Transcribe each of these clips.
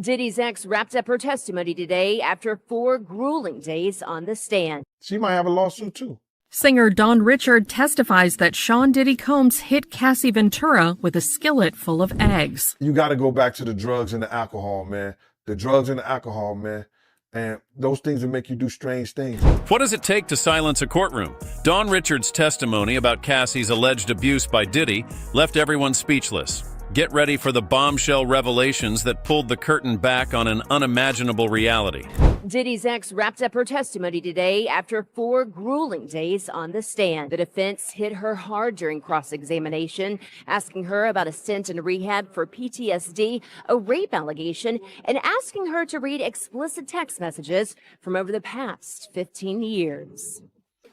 Diddy's ex wrapped up her testimony today after 4 grueling days on the stand. She might have a lawsuit, too. Singer Dawn Richard testifies that Sean Diddy Combs hit Cassie Ventura with a skillet full of eggs. You got to go back to the drugs and the alcohol, man. The drugs and the alcohol, man. And those things will make you do strange things. What does it take to silence a courtroom? Dawn Richard's testimony about Cassie's alleged abuse by Diddy left everyone speechless. Get ready for the bombshell revelations that pulled the curtain back on an unimaginable reality. Diddy's ex wrapped up her testimony today after 4 grueling days on the stand. The defense hit her hard during cross-examination, asking her about a stint in rehab for PTSD, a rape allegation, and asking her to read explicit text messages from over the past 15 years.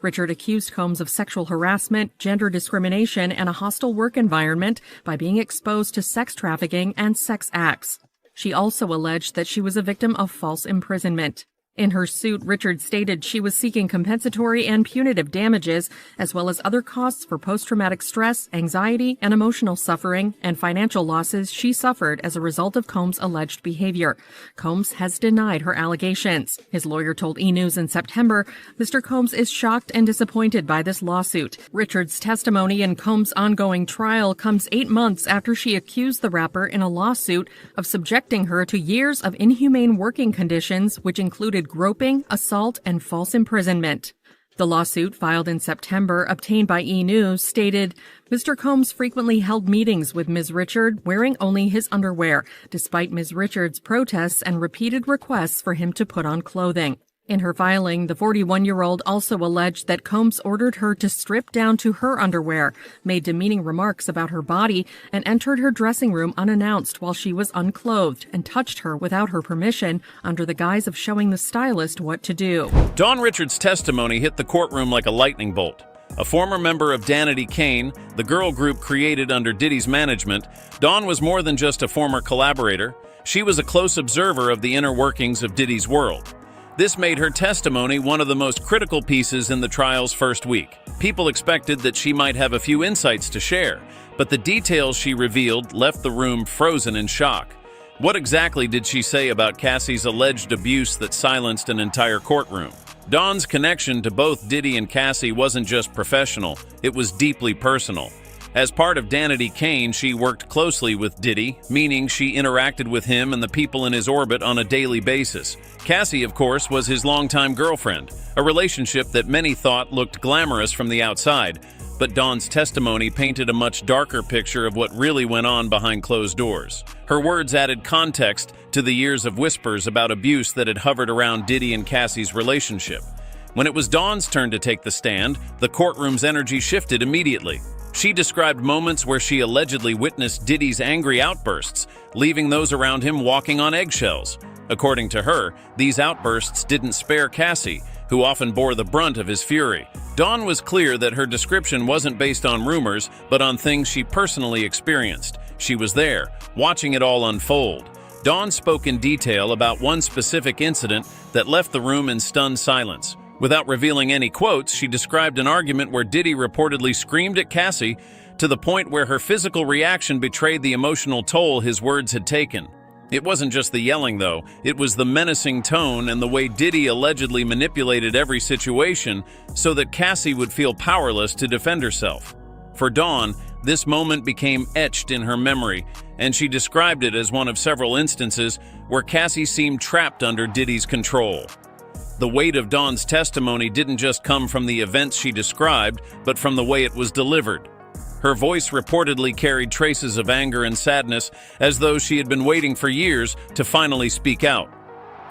Richard accused Combs of sexual harassment, gender discrimination, and a hostile work environment by being exposed to sex trafficking and sex acts. She also alleged that she was a victim of false imprisonment. In her suit, Richard stated she was seeking compensatory and punitive damages, as well as other costs for post-traumatic stress, anxiety, and emotional suffering, and financial losses she suffered as a result of Combs' alleged behavior. Combs has denied her allegations. His lawyer told E! News in September, Mr. Combs is shocked and disappointed by this lawsuit. Richard's testimony in Combs' ongoing trial comes 8 months after she accused the rapper in a lawsuit of subjecting her to years of inhumane working conditions, which included groping, assault, and false imprisonment. The lawsuit, filed in September, obtained by E! News, stated, Mr. Combs frequently held meetings with Ms. Richard wearing only his underwear, despite Ms. Richard's protests and repeated requests for him to put on clothing. In her filing, the 41-year-old also alleged that Combs ordered her to strip down to her underwear, made demeaning remarks about her body, and entered her dressing room unannounced while she was unclothed, and touched her without her permission under the guise of showing the stylist what to do. Dawn Richard's testimony hit the courtroom like a lightning bolt. A former member of Danity Kane, the girl group created under Diddy's management, Dawn was more than just a former collaborator. She was a close observer of the inner workings of Diddy's world. This made her testimony one of the most critical pieces in the trial's first week. People expected that she might have a few insights to share, but the details she revealed left the room frozen in shock. What exactly did she say about Cassie's alleged abuse that silenced an entire courtroom? Dawn's connection to both Diddy and Cassie wasn't just professional, it was deeply personal. As part of Danity Kane, she worked closely with Diddy, meaning she interacted with him and the people in his orbit on a daily basis. Cassie, of course, was his longtime girlfriend, a relationship that many thought looked glamorous from the outside, but Dawn's testimony painted a much darker picture of what really went on behind closed doors. Her words added context to the years of whispers about abuse that had hovered around Diddy and Cassie's relationship. When it was Dawn's turn to take the stand, the courtroom's energy shifted immediately. She described moments where she allegedly witnessed Diddy's angry outbursts, leaving those around him walking on eggshells. According to her, these outbursts didn't spare Cassie, who often bore the brunt of his fury. Dawn was clear that her description wasn't based on rumors, but on things she personally experienced. She was there, watching it all unfold. Dawn spoke in detail about one specific incident that left the room in stunned silence. Without revealing any quotes, she described an argument where Diddy reportedly screamed at Cassie to the point where her physical reaction betrayed the emotional toll his words had taken. It wasn't just the yelling, though. It was the menacing tone and the way Diddy allegedly manipulated every situation so that Cassie would feel powerless to defend herself. For Dawn, this moment became etched in her memory, and she described it as one of several instances where Cassie seemed trapped under Diddy's control. The weight of Dawn's testimony didn't just come from the events she described, but from the way it was delivered. Her voice reportedly carried traces of anger and sadness, as though she had been waiting for years to finally speak out.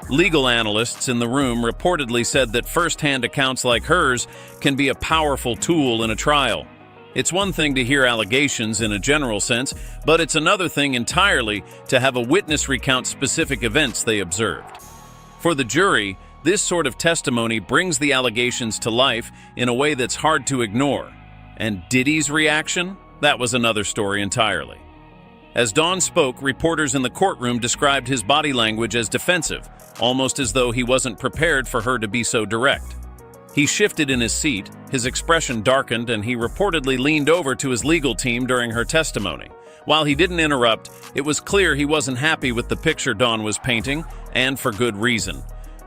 Legal analysts in the room reportedly said that first-hand accounts like hers can be a powerful tool in a trial. It's one thing to hear allegations in a general sense, but it's another thing entirely to have a witness recount specific events they observed. For the jury, this sort of testimony brings the allegations to life in a way that's hard to ignore. And Diddy's reaction? That was another story entirely. As Dawn spoke, reporters in the courtroom described his body language as defensive, almost as though he wasn't prepared for her to be so direct. He shifted in his seat, his expression darkened, and he reportedly leaned over to his legal team during her testimony. While he didn't interrupt, it was clear he wasn't happy with the picture Dawn was painting, and for good reason.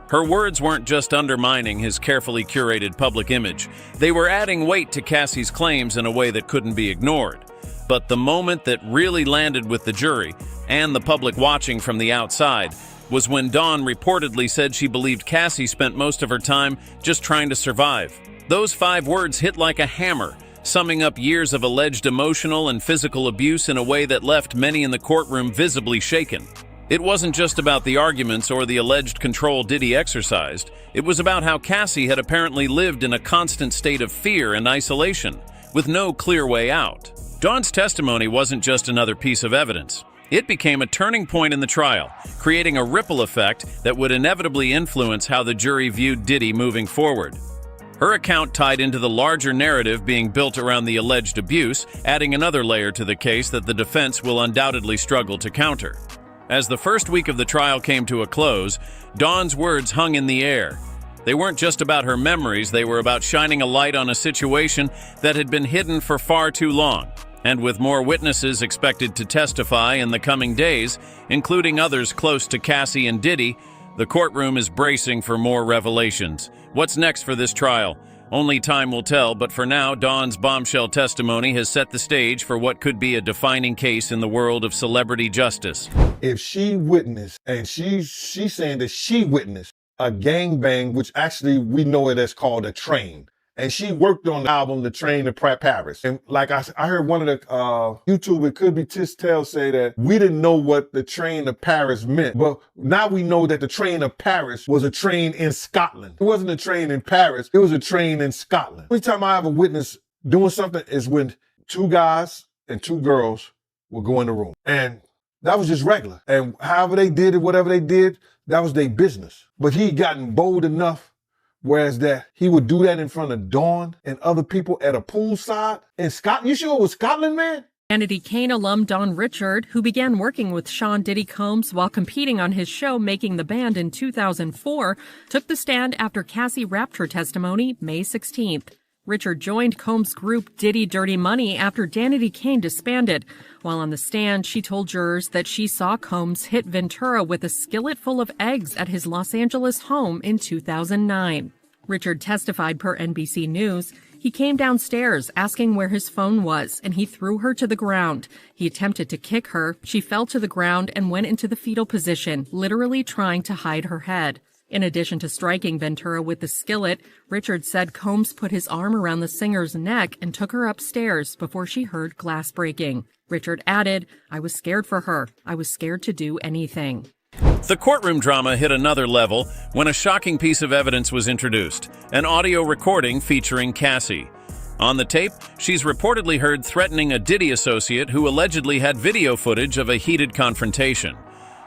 Her words weren't just undermining his carefully curated public image. They were adding weight to Cassie's claims in a way that couldn't be ignored. But the moment that really landed with the jury, and the public watching from the outside, was when Dawn reportedly said she believed Cassie spent most of her time just trying to survive. Those 5 words hit like a hammer, summing up years of alleged emotional and physical abuse in a way that left many in the courtroom visibly shaken. It wasn't just about the arguments or the alleged control Diddy exercised. It was about how Cassie had apparently lived in a constant state of fear and isolation, with no clear way out. Dawn's testimony wasn't just another piece of evidence. It became a turning point in the trial, creating a ripple effect that would inevitably influence how the jury viewed Diddy moving forward. Her account tied into the larger narrative being built around the alleged abuse, adding another layer to the case that the defense will undoubtedly struggle to counter. As the first week of the trial came to a close, Dawn's words hung in the air. They weren't just about her memories, they were about shining a light on a situation that had been hidden for far too long. And with more witnesses expected to testify in the coming days, including others close to Cassie and Diddy, the courtroom is bracing for more revelations. What's next for this trial? Only time will tell, but for now, Dawn's bombshell testimony has set the stage for what could be a defining case in the world of celebrity justice. If she witnessed, and she's saying that she witnessed a gangbang, which actually we know it as called a train. And she worked on the album, The Train to Paris. And like I heard one of the YouTube, it could be Tistel, say that we didn't know what the train to Paris meant. But now we know that the train to Paris was a train in Scotland. It wasn't a train in Paris, it was a train in Scotland. Every time I have a witness doing something is when 2 guys and 2 girls will go in the room. And that was just regular. And however they did it, whatever they did, that was their business. But he gotten bold enough, whereas that he would do that in front of Dawn and other people at a poolside in Scotland. You sure it was Scotland, man? Danity Kane alum Don Richard, who began working with Sean Diddy Combs while competing on his show Making the Band in 2004, took the stand after Cassie wrapped her testimony May 16th. Richard joined Combs' group Diddy Dirty Money after Danity Kane disbanded. While on the stand, she told jurors that she saw Combs hit Ventura with a skillet full of eggs at his Los Angeles home in 2009. Richard testified per NBC News. He came downstairs asking where his phone was, and he threw her to the ground. He attempted to kick her. She fell to the ground and went into the fetal position, literally trying to hide her head. In addition to striking Ventura with the skillet, Richard said Combs put his arm around the singer's neck and took her upstairs before she heard glass breaking. Richard added, "I was scared for her. I was scared to do anything." The courtroom drama hit another level when a shocking piece of evidence was introduced, an audio recording featuring Cassie. On the tape, she's reportedly heard threatening a Diddy associate who allegedly had video footage of a heated confrontation.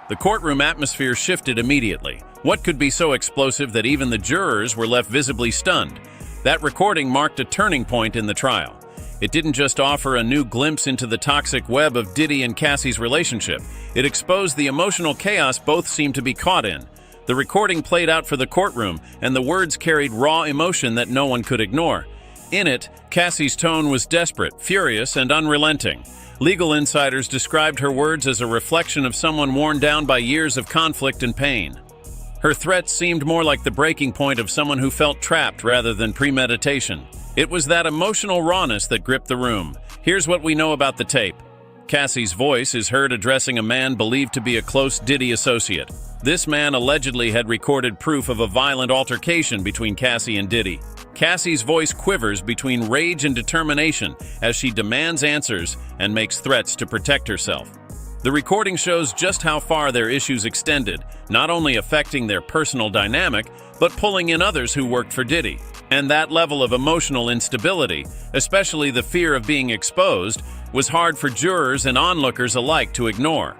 The courtroom atmosphere shifted immediately. What could be so explosive that even the jurors were left visibly stunned? That recording marked a turning point in the trial. It didn't just offer a new glimpse into the toxic web of Diddy and Cassie's relationship. It exposed the emotional chaos both seemed to be caught in. The recording played out for the courtroom, and the words carried raw emotion that no one could ignore. In it, Cassie's tone was desperate, furious, and unrelenting. Legal insiders described her words as a reflection of someone worn down by years of conflict and pain. Her threats seemed more like the breaking point of someone who felt trapped rather than premeditation. It was that emotional rawness that gripped the room. Here's what we know about the tape. Cassie's voice is heard addressing a man believed to be a close Diddy associate. This man allegedly had recorded proof of a violent altercation between Cassie and Diddy. Cassie's voice quivers between rage and determination as she demands answers and makes threats to protect herself. The recording shows just how far their issues extended, not only affecting their personal dynamic, but pulling in others who worked for Diddy. And that level of emotional instability, especially the fear of being exposed, was hard for jurors and onlookers alike to ignore.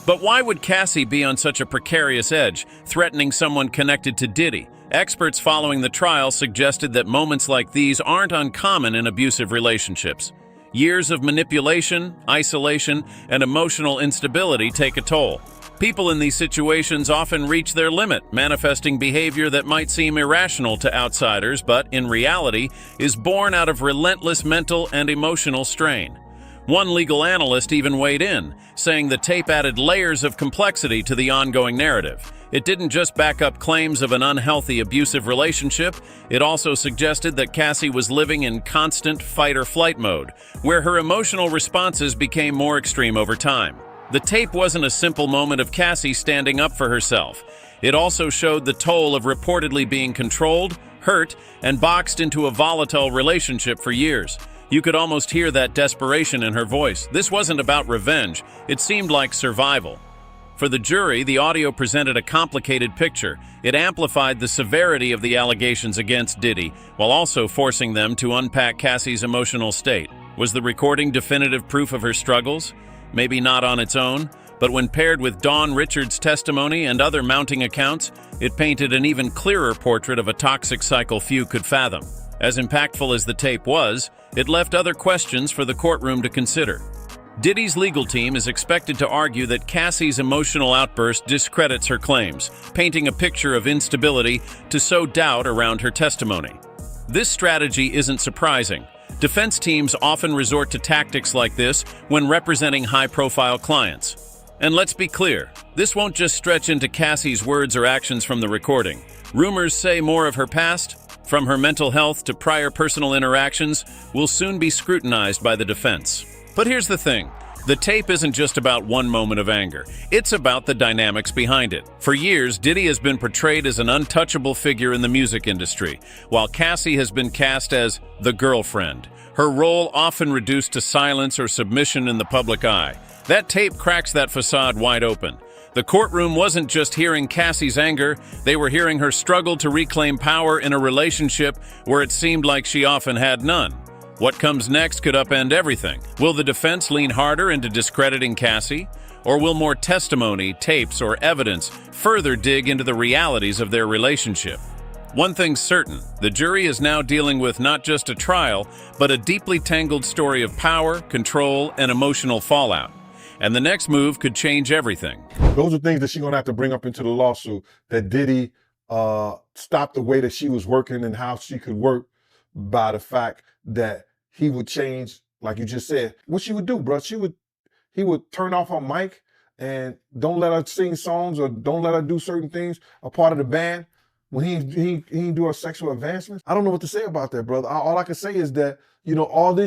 But why would Cassie be on such a precarious edge, threatening someone connected to Diddy? Experts following the trial suggested that moments like these aren't uncommon in abusive relationships. Years of manipulation, isolation, and emotional instability take a toll. People in these situations often reach their limit, manifesting behavior that might seem irrational to outsiders, but in reality is born out of relentless mental and emotional strain. One legal analyst even weighed in, saying the tape added layers of complexity to the ongoing narrative. It didn't just back up claims of an unhealthy, abusive relationship, it also suggested that Cassie was living in constant fight-or-flight mode, where her emotional responses became more extreme over time. The tape wasn't a simple moment of Cassie standing up for herself. It also showed the toll of reportedly being controlled, hurt, and boxed into a volatile relationship for years. You could almost hear that desperation in her voice. This wasn't about revenge. It seemed like survival. For the jury, the audio presented a complicated picture. It amplified the severity of the allegations against Diddy, while also forcing them to unpack Cassie's emotional state. Was the recording definitive proof of her struggles? Maybe not on its own, but when paired with Dawn Richards' testimony and other mounting accounts, it painted an even clearer portrait of a toxic cycle few could fathom. As impactful as the tape was, it left other questions for the courtroom to consider. Diddy's legal team is expected to argue that Cassie's emotional outburst discredits her claims, painting a picture of instability to sow doubt around her testimony. This strategy isn't surprising. Defense teams often resort to tactics like this when representing high-profile clients. And let's be clear, this won't just stretch into Cassie's words or actions from the recording. Rumors say more of her past, from her mental health to prior personal interactions, will soon be scrutinized by the defense. But here's the thing. The tape isn't just about one moment of anger. It's about the dynamics behind it. For years, Diddy has been portrayed as an untouchable figure in the music industry, while Cassie has been cast as the girlfriend, her role often reduced to silence or submission in the public eye. That tape cracks that facade wide open. The courtroom wasn't just hearing Cassie's anger, they were hearing her struggle to reclaim power in a relationship where it seemed like she often had none. What comes next could upend everything. Will the defense lean harder into discrediting Cassie? Or will more testimony, tapes, or evidence further dig into the realities of their relationship? One thing's certain, the jury is now dealing with not just a trial, but a deeply tangled story of power, control, and emotional fallout. And the next move could change everything. Those are things that she's going to have to bring up into the lawsuit, that Diddy stopped the way that she was working and how she could work by the fact that he would change, like you just said. What she would do, bro, he would turn off her mic and don't let her sing songs or don't let her do certain things, a part of the band, when he do her sexual advancements. I don't know what to say about that, brother. All I can say is that, you know, all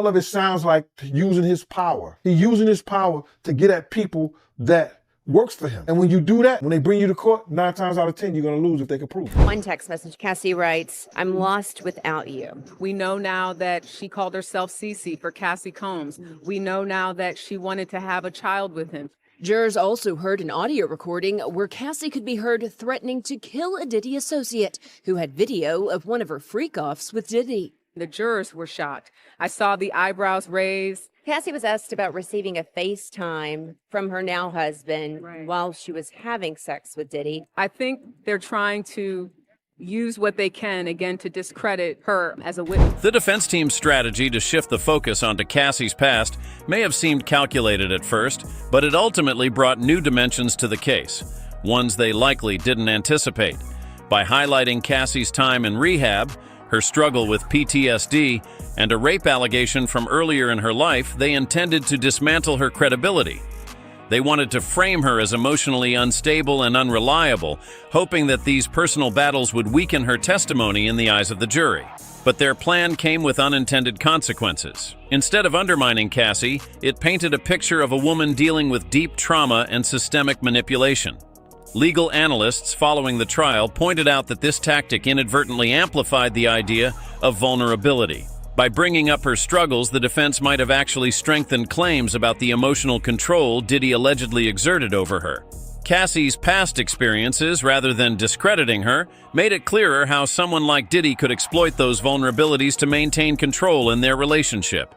of it sounds like using his power. He's using his power to get at people that works for him. And when you do that, when they bring you to court, 9 times out of 10, you're going to lose if they can prove it. One text message, Cassie writes, "I'm lost without you." We know now that she called herself Cece for Cassie Combs. We know now that she wanted to have a child with him. Jurors also heard an audio recording where Cassie could be heard threatening to kill a Diddy associate who had video of one of her freak-offs with Diddy. The jurors were shocked. I saw the eyebrows raised. Cassie was asked about receiving a FaceTime from her now husband while she was having sex with Diddy. I think they're trying to use what they can, again, to discredit her as a witness. The defense team's strategy to shift the focus onto Cassie's past may have seemed calculated at first, but it ultimately brought new dimensions to the case, ones they likely didn't anticipate. By highlighting Cassie's time in rehab, her struggle with PTSD, and a rape allegation from earlier in her life, they intended to dismantle her credibility. They wanted to frame her as emotionally unstable and unreliable, hoping that these personal battles would weaken her testimony in the eyes of the jury. But their plan came with unintended consequences. Instead of undermining Cassie, it painted a picture of a woman dealing with deep trauma and systemic manipulation. Legal analysts following the trial pointed out that this tactic inadvertently amplified the idea of vulnerability. By bringing up her struggles, the defense might have actually strengthened claims about the emotional control Diddy allegedly exerted over her. Cassie's past experiences, rather than discrediting her, made it clearer how someone like Diddy could exploit those vulnerabilities to maintain control in their relationship.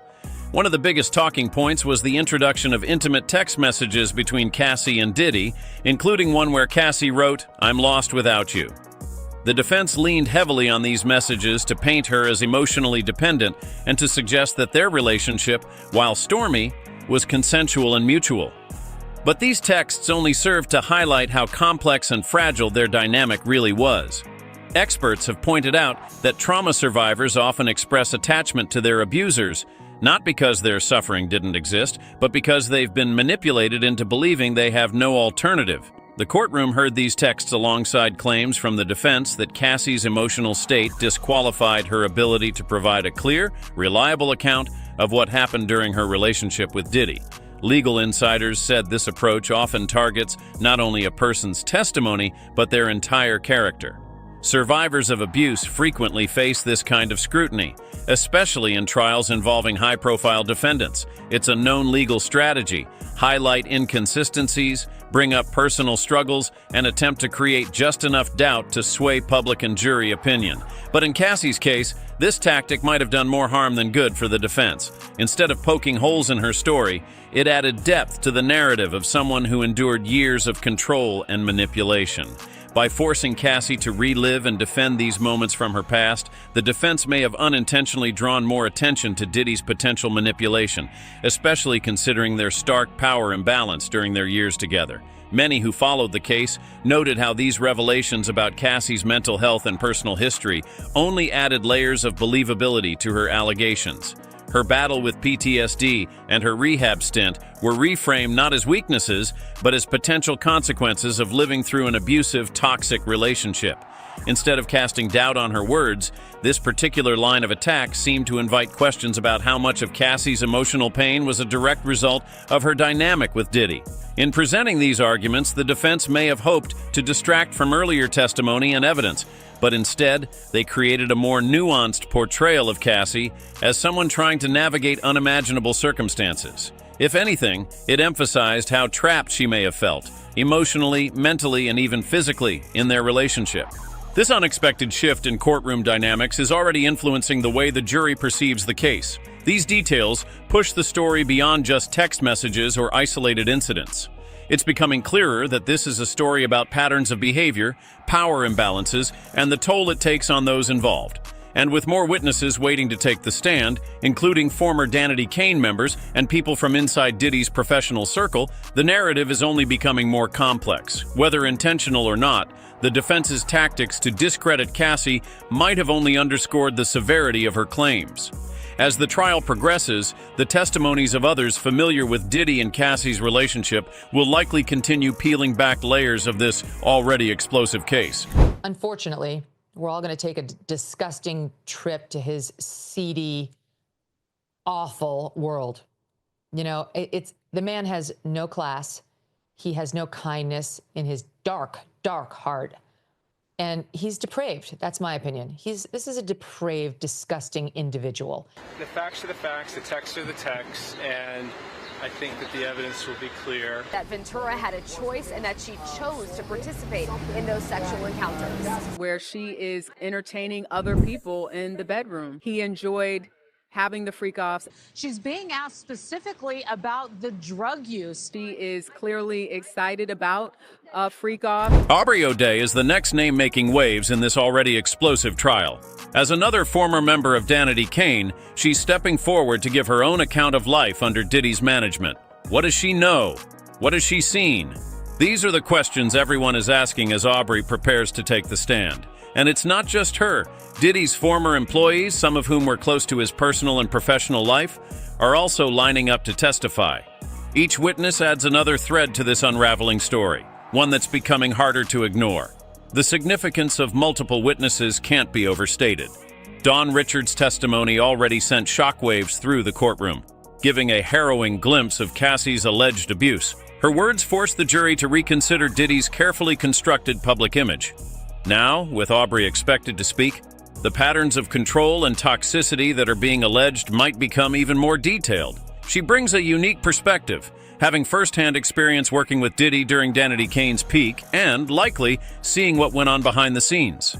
One of the biggest talking points was the introduction of intimate text messages between Cassie and Diddy, including one where Cassie wrote, "I'm lost without you." The defense leaned heavily on these messages to paint her as emotionally dependent and to suggest that their relationship, while stormy, was consensual and mutual. But these texts only served to highlight how complex and fragile their dynamic really was. Experts have pointed out that trauma survivors often express attachment to their abusers, Not because their suffering didn't exist, but because they've been manipulated into believing they have no alternative. The courtroom heard these texts alongside claims from the defense that Cassie's emotional state disqualified her ability to provide a clear, reliable account of what happened during her relationship with Diddy. Legal insiders said this approach often targets not only a person's testimony, but their entire character. Survivors of abuse frequently face this kind of scrutiny, especially in trials involving high-profile defendants. It's a known legal strategy: highlight inconsistencies, bring up personal struggles, and attempt to create just enough doubt to sway public and jury opinion. But in Cassie's case, this tactic might have done more harm than good for the defense. Instead of poking holes in her story, it added depth to the narrative of someone who endured years of control and manipulation. By forcing Cassie to relive and defend these moments from her past, the defense may have unintentionally drawn more attention to Diddy's potential manipulation, especially considering their stark power imbalance during their years together. Many who followed the case noted how these revelations about Cassie's mental health and personal history only added layers of believability to her allegations. Her battle with PTSD and her rehab stint were reframed not as weaknesses, but as potential consequences of living through an abusive, toxic relationship. Instead of casting doubt on her words, this particular line of attack seemed to invite questions about how much of Cassie's emotional pain was a direct result of her dynamic with Diddy. In presenting these arguments, the defense may have hoped to distract from earlier testimony and evidence, but instead, they created a more nuanced portrayal of Cassie as someone trying to navigate unimaginable circumstances. If anything, it emphasized how trapped she may have felt, emotionally, mentally, and even physically, in their relationship. This unexpected shift in courtroom dynamics is already influencing the way the jury perceives the case. These details push the story beyond just text messages or isolated incidents. It's becoming clearer that this is a story about patterns of behavior, power imbalances, and the toll it takes on those involved. And with more witnesses waiting to take the stand, including former Danity Kane members and people from inside Diddy's professional circle, the narrative is only becoming more complex. Whether intentional or not, the defense's tactics to discredit Cassie might have only underscored the severity of her claims. As the trial progresses, the testimonies of others familiar with Diddy and Cassie's relationship will likely continue peeling back layers of this already explosive case. Unfortunately, we're all going to take a disgusting trip to his seedy, awful world. You know, the man has no class. He has no kindness in his dark, dark heart. And he's depraved. That's my opinion. This is a depraved, disgusting individual. The facts are the facts, the texts are the texts, and I think that the evidence will be clear. That Ventura had a choice and that she chose to participate in those sexual encounters. Where she is entertaining other people in the bedroom. He enjoyed having the freak-offs. She's being asked specifically about the drug use. She is clearly excited about a freak-off. Aubrey O'Day is the next name making waves in this already explosive trial. As another former member of Danity Kane, she's stepping forward to give her own account of life under Diddy's management. What does she know? What has she seen? These are the questions everyone is asking as Aubrey prepares to take the stand. And it's not just her. Diddy's former employees, some of whom were close to his personal and professional life, are also lining up to testify. Each witness adds another thread to this unraveling story, one that's becoming harder to ignore. The significance of multiple witnesses can't be overstated. Dawn Richards' testimony already sent shockwaves through the courtroom, giving a harrowing glimpse of Cassie's alleged abuse. Her words forced the jury to reconsider Diddy's carefully constructed public image. Now, with Aubrey expected to speak, the patterns of control and toxicity that are being alleged might become even more detailed. She brings a unique perspective, having firsthand experience working with Diddy during Danity Kane's peak and, likely, seeing what went on behind the scenes.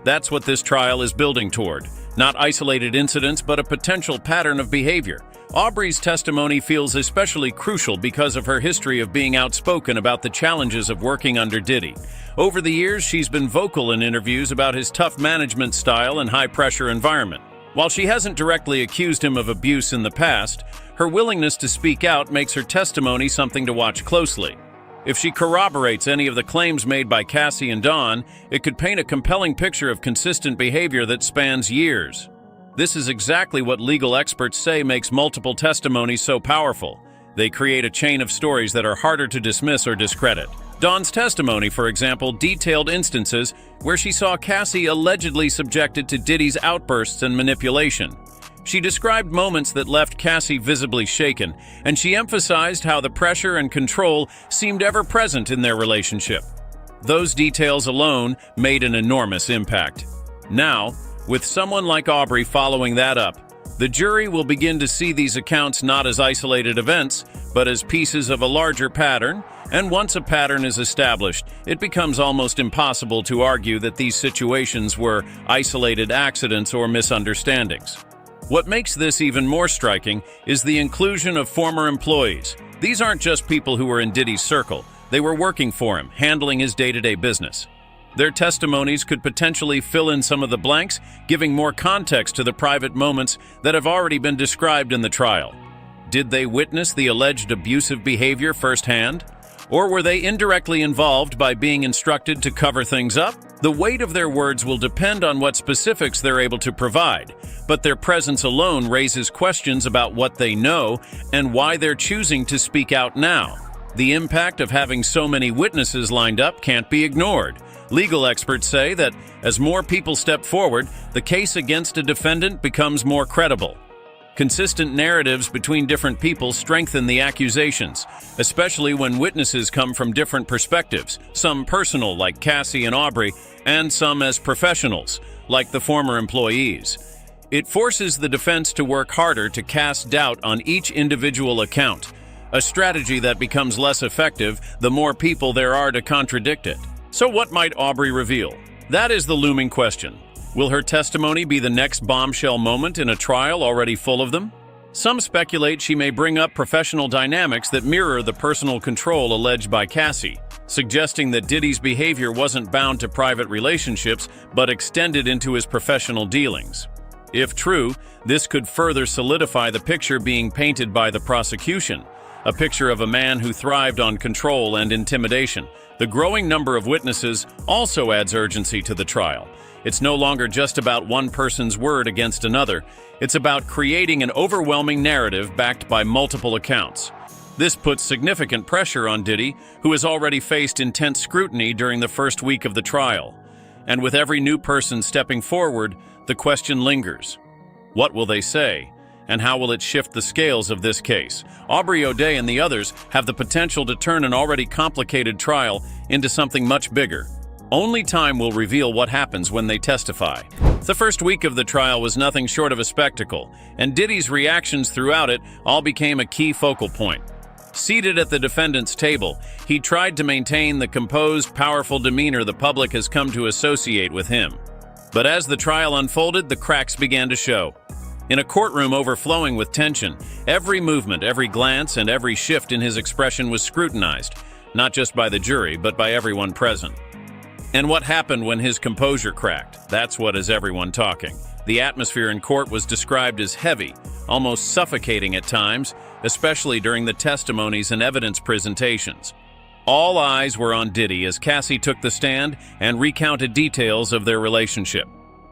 That's what this trial is building toward. Not isolated incidents, but a potential pattern of behavior. Aubrey's testimony feels especially crucial because of her history of being outspoken about the challenges of working under Diddy. Over the years, she's been vocal in interviews about his tough management style and high-pressure environment. While she hasn't directly accused him of abuse in the past, her willingness to speak out makes her testimony something to watch closely. If she corroborates any of the claims made by Cassie and Dawn, it could paint a compelling picture of consistent behavior that spans years. This is exactly what legal experts say makes multiple testimonies so powerful. They create a chain of stories that are harder to dismiss or discredit. Dawn's testimony, for example, detailed instances where she saw Cassie allegedly subjected to Diddy's outbursts and manipulation. She described moments that left Cassie visibly shaken, and she emphasized how the pressure and control seemed ever present in their relationship. Those details alone made an enormous impact. Now, with someone like Aubrey following that up, the jury will begin to see these accounts not as isolated events, but as pieces of a larger pattern, and once a pattern is established, it becomes almost impossible to argue that these situations were isolated accidents or misunderstandings. What makes this even more striking is the inclusion of former employees. These aren't just people who were in Diddy's circle. They were working for him, handling his day-to-day business. Their testimonies could potentially fill in some of the blanks, giving more context to the private moments that have already been described in the trial. Did they witness the alleged abusive behavior firsthand? Or were they indirectly involved by being instructed to cover things up? The weight of their words will depend on what specifics they're able to provide, but their presence alone raises questions about what they know and why they're choosing to speak out now. The impact of having so many witnesses lined up can't be ignored. Legal experts say that as more people step forward, the case against a defendant becomes more credible. Consistent narratives between different people strengthen the accusations, especially when witnesses come from different perspectives, some personal, like Cassie and Aubrey, and some as professionals, like the former employees. It forces the defense to work harder to cast doubt on each individual account, a strategy that becomes less effective the more people there are to contradict it. So what might Aubrey reveal? That is the looming question. Will her testimony be the next bombshell moment in a trial already full of them? Some speculate she may bring up professional dynamics that mirror the personal control alleged by Cassie, suggesting that Diddy's behavior wasn't bound to private relationships but extended into his professional dealings. If true, this could further solidify the picture being painted by the prosecution, a picture of a man who thrived on control and intimidation. The growing number of witnesses also adds urgency to the trial. It's no longer just about one person's word against another. It's about creating an overwhelming narrative backed by multiple accounts. This puts significant pressure on Diddy, who has already faced intense scrutiny during the first week of the trial. And with every new person stepping forward, the question lingers. What will they say? And how will it shift the scales of this case? Aubrey O'Day and the others have the potential to turn an already complicated trial into something much bigger. Only time will reveal what happens when they testify. The first week of the trial was nothing short of a spectacle, and Diddy's reactions throughout it all became a key focal point. Seated at the defendant's table, he tried to maintain the composed, powerful demeanor the public has come to associate with him. But as the trial unfolded, the cracks began to show. In a courtroom overflowing with tension, every movement, every glance, and every shift in his expression was scrutinized, not just by the jury, but by everyone present. And what happened when his composure cracked? That's what has everyone talking. The atmosphere in court was described as heavy, almost suffocating at times, especially during the testimonies and evidence presentations. All eyes were on Diddy as Cassie took the stand and recounted details of their relationship.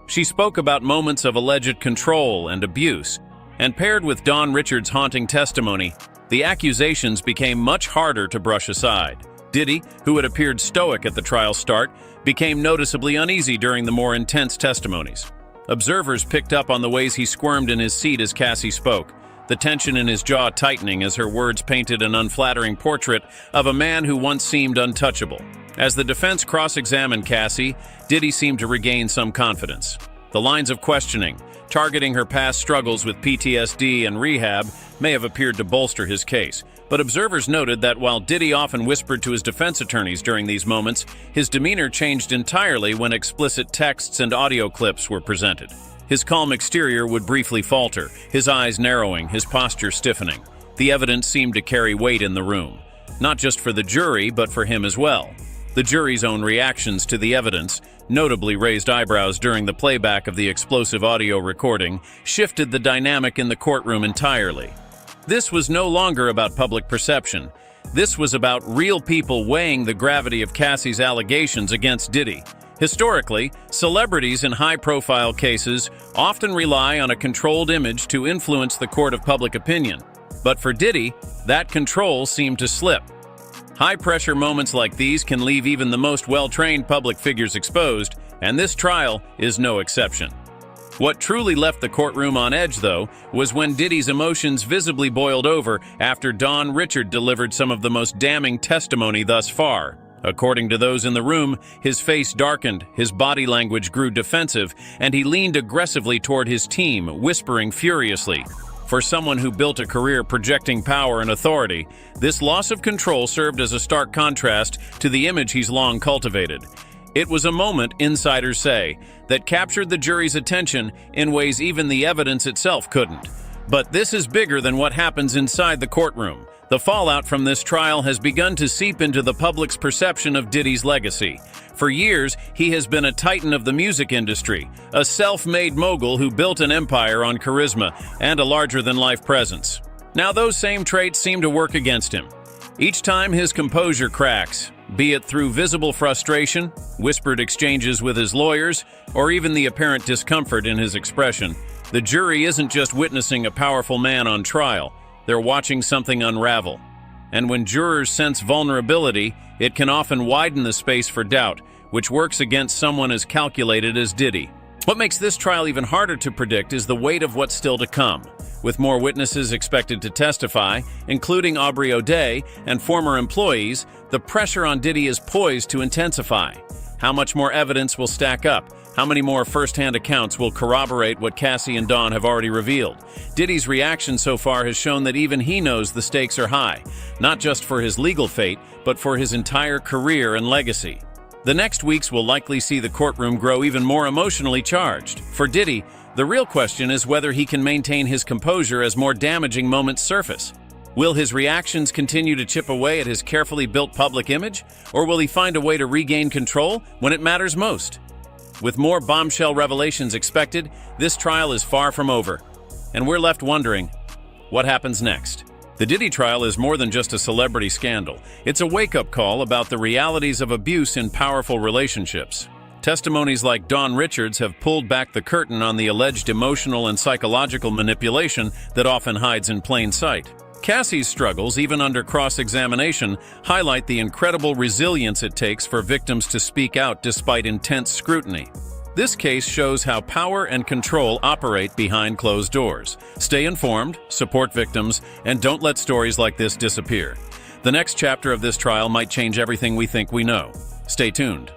She spoke about moments of alleged control and abuse, and paired with Dawn Richards' haunting testimony, the accusations became much harder to brush aside. Diddy, who had appeared stoic at the trial's start, became noticeably uneasy during the more intense testimonies. Observers picked up on the ways he squirmed in his seat as Cassie spoke, the tension in his jaw tightening as her words painted an unflattering portrait of a man who once seemed untouchable. As the defense cross-examined Cassie, Diddy seemed to regain some confidence. The lines of questioning, targeting her past struggles with PTSD and rehab, may have appeared to bolster his case. But observers noted that while Diddy often whispered to his defense attorneys during these moments, his demeanor changed entirely when explicit texts and audio clips were presented. His calm exterior would briefly falter, his eyes narrowing, his posture stiffening. The evidence seemed to carry weight in the room, not just for the jury, but for him as well. The jury's own reactions to the evidence, notably raised eyebrows during the playback of the explosive audio recording, shifted the dynamic in the courtroom entirely. This was no longer about public perception. This was about real people weighing the gravity of Cassie's allegations against Diddy. Historically, celebrities in high-profile cases often rely on a controlled image to influence the court of public opinion. But for Diddy, that control seemed to slip. High-pressure moments like these can leave even the most well-trained public figures exposed, and this trial is no exception. What truly left the courtroom on edge, though, was when Diddy's emotions visibly boiled over after Don Richard delivered some of the most damning testimony thus far. According to those in the room, his face darkened, his body language grew defensive, and he leaned aggressively toward his team, whispering furiously. For someone who built a career projecting power and authority, this loss of control served as a stark contrast to the image he's long cultivated. It was a moment, insiders say, that captured the jury's attention in ways even the evidence itself couldn't. But this is bigger than what happens inside the courtroom. The fallout from this trial has begun to seep into the public's perception of Diddy's legacy. For years, he has been a titan of the music industry, a self-made mogul who built an empire on charisma and a larger-than-life presence. Now those same traits seem to work against him. Each time his composure cracks, be it through visible frustration, whispered exchanges with his lawyers, or even the apparent discomfort in his expression, the jury isn't just witnessing a powerful man on trial, they're watching something unravel. And when jurors sense vulnerability, it can often widen the space for doubt, which works against someone as calculated as Diddy. What makes this trial even harder to predict is the weight of what's still to come. With more witnesses expected to testify, including Aubrey O'Day and former employees, the pressure on Diddy is poised to intensify. How much more evidence will stack up? How many more first-hand accounts will corroborate what Cassie and Don have already revealed? Diddy's reaction so far has shown that even he knows the stakes are high, not just for his legal fate, but for his entire career and legacy. The next weeks will likely see the courtroom grow even more emotionally charged. For Diddy, the real question is whether he can maintain his composure as more damaging moments surface. Will his reactions continue to chip away at his carefully built public image, or will he find a way to regain control when it matters most? With more bombshell revelations expected, this trial is far from over, and we're left wondering, what happens next? The Diddy trial is more than just a celebrity scandal. It's a wake-up call about the realities of abuse in powerful relationships. Testimonies like Don Richard's have pulled back the curtain on the alleged emotional and psychological manipulation that often hides in plain sight. Cassie's struggles, even under cross-examination, highlight the incredible resilience it takes for victims to speak out despite intense scrutiny. This case shows how power and control operate behind closed doors. Stay informed, support victims, and don't let stories like this disappear. The next chapter of this trial might change everything we think we know. Stay tuned.